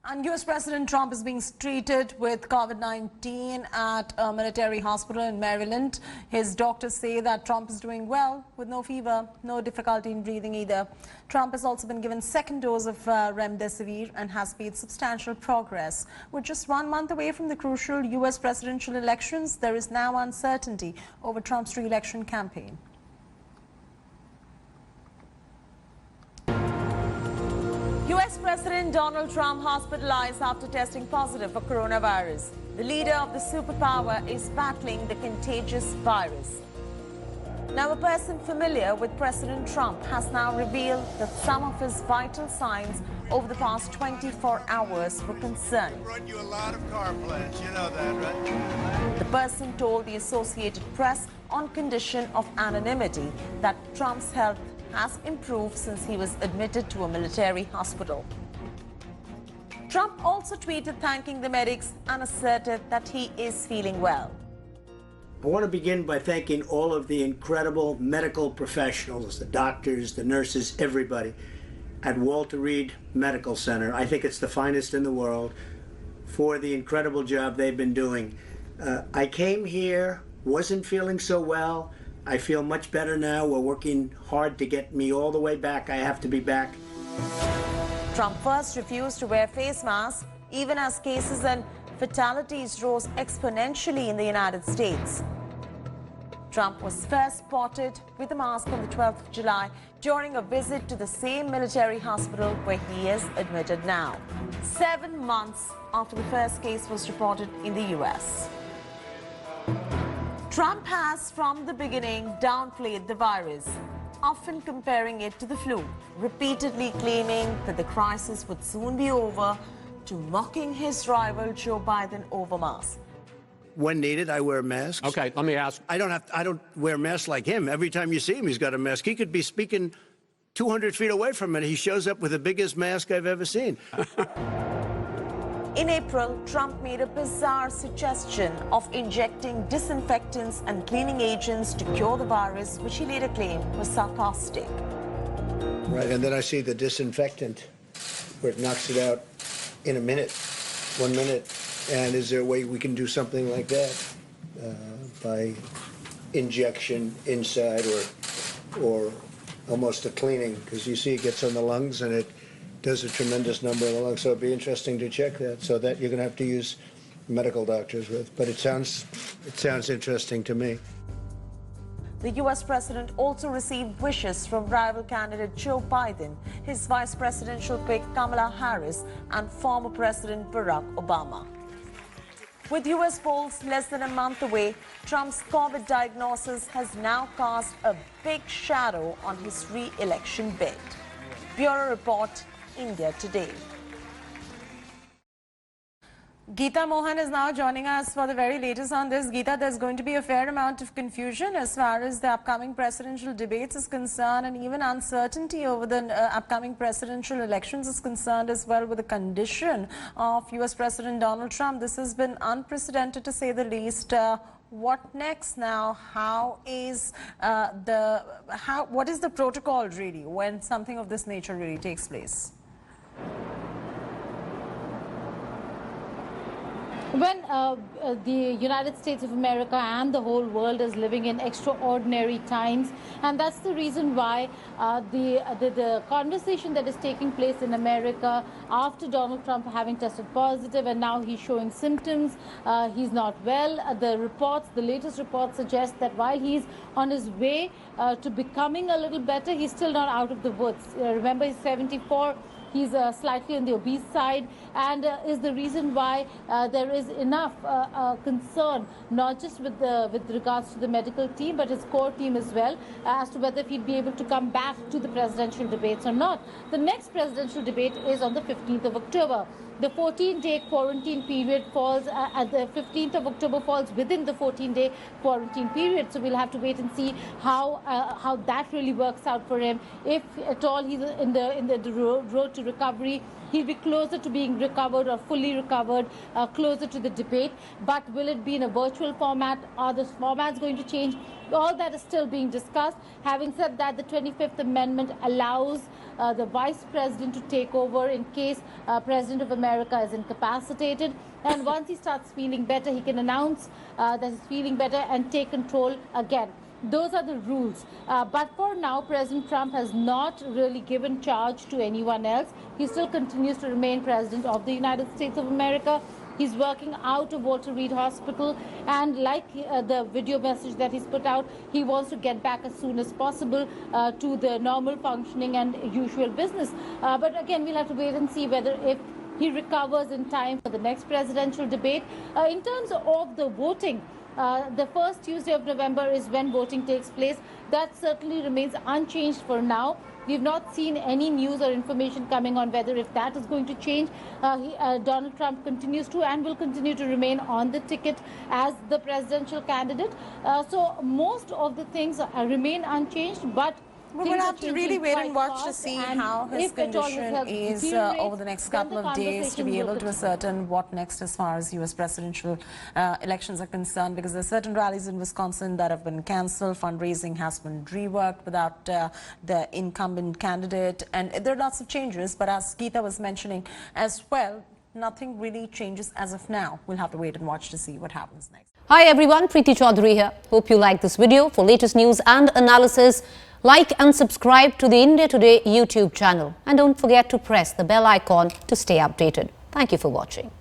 And US President Trump is being treated with COVID-19 at a military hospital in Maryland. His doctors say that Trump is doing well with no fever, no difficulty in breathing either. Trump has also been given second dose of remdesivir and has made substantial progress. With just 1 month away from the crucial US presidential elections, there is now uncertainty over Trump's re-election campaign. US President Donald Trump hospitalized after testing positive for coronavirus. The leader of the superpower is battling the contagious virus. Now, a person familiar with President Trump has now revealed that some of his vital signs over the past 24 hours were concerning. Run you a lot of car plants, you know that, right? The person told the Associated Press on condition of anonymity that Trump's health has improved since he was admitted to a military hospital. Trump also tweeted thanking the medics and asserted that he is feeling well. I want to begin by thanking all of the incredible medical professionals, the doctors, the nurses, everybody at Walter Reed Medical Center. I think it's the finest in the world for the incredible job they've been doing. I came here, wasn't feeling so well. I feel much better now. We're working hard to get me all the way back. I have to be back. Trump first refused to wear face masks, even as cases and fatalities rose exponentially in the United States. Trump was first spotted with a mask on the 12th of July during a visit to the same military hospital where he is admitted now, 7 months after the first case was reported in the US. Trump has, from the beginning, downplayed the virus, often comparing it to the flu, repeatedly claiming that the crisis would soon be over, to mocking his rival Joe Biden over masks. When needed, I wear masks. Okay, let me ask. I don't wear masks like him. Every time you see him, he's got a mask. He could be speaking 200 feet away from it. He shows up with the biggest mask I've ever seen. In April, Trump made a bizarre suggestion of injecting disinfectants and cleaning agents to cure the virus, which he later claimed was sarcastic. Right, and then I see the disinfectant where it knocks it out in a minute, 1 minute. And is there a way we can do something like that by injection inside or almost a cleaning? Because you see it gets on the lungs and it does a tremendous number in the lungs. So it'd be interesting to check that. So that you're going to have to use medical doctors with. But it sounds interesting to me. The U.S. president also received wishes from rival candidate Joe Biden, his vice presidential pick Kamala Harris, and former President Barack Obama. With U.S. polls less than a month away, Trump's COVID diagnosis has now cast a big shadow on his re-election bid. Bureau Report, India Today. Geeta Mohan is now joining us for the very latest on this. Geeta, there's going to be a fair amount of confusion as far as the upcoming presidential debates is concerned, and even uncertainty over the upcoming presidential elections is concerned as well, with the condition of US President Donald Trump. This has been unprecedented, to say the least. What next now? What is the protocol really when something of this nature really takes place? When the United States of America and the whole world is living in extraordinary times, and that's the reason why the conversation that is taking place in America after Donald Trump having tested positive and now he's showing symptoms, he's not well. The latest reports suggest that while he's on his way to becoming a little better, he's still not out of the woods. Remember, he's 74. He's slightly on the obese side, and is the reason why there is enough concern, not just with regards to the medical team, but his core team as well, as to whether if he'd be able to come back to the presidential debates or not. The next presidential debate is on the 15th of October. The 14-day quarantine period falls at the 15th of October falls within the 14-day quarantine period. So we'll have to wait and see how that really works out for him. If at all he's in the road to recovery. He'll be closer to being recovered or fully recovered, closer to the debate. But will it be in a virtual format? Are the formats going to change? All that is still being discussed. Having said that, the 25th Amendment allows the Vice President to take over in case President of America is incapacitated. And once he starts feeling better, he can announce that he's feeling better and take control again. Those are the rules. But for now, President Trump has not really given charge to anyone else. He still continues to remain President of the United States of America. He's working out of Walter Reed Hospital, and like the video message that he's put out, he wants to get back as soon as possible to the normal functioning and usual business. But again, we'll have to wait and see whether if he recovers in time for the next presidential debate. In terms of the voting, the first Tuesday of November is when voting takes place. That certainly remains unchanged for now. We've not seen any news or information coming on whether if that is going to change. Donald Trump continues to and will continue to remain on the ticket as the presidential candidate. So most of the things remain unchanged, but we're going to have to really wait and watch to see how his condition is over the next couple of days to be able to ascertain what next as far as U.S. presidential elections are concerned, because there are certain rallies in Wisconsin that have been cancelled. Fundraising has been reworked without the incumbent candidate, and there are lots of changes. But as Geeta was mentioning as well, nothing really changes as of now. We'll have to wait and watch to see what happens next. Hi everyone, Preeti Chaudhary here. Hope you like this video. For latest news and analysis, like and subscribe to the India Today YouTube channel. And don't forget to press the bell icon to stay updated. Thank you for watching.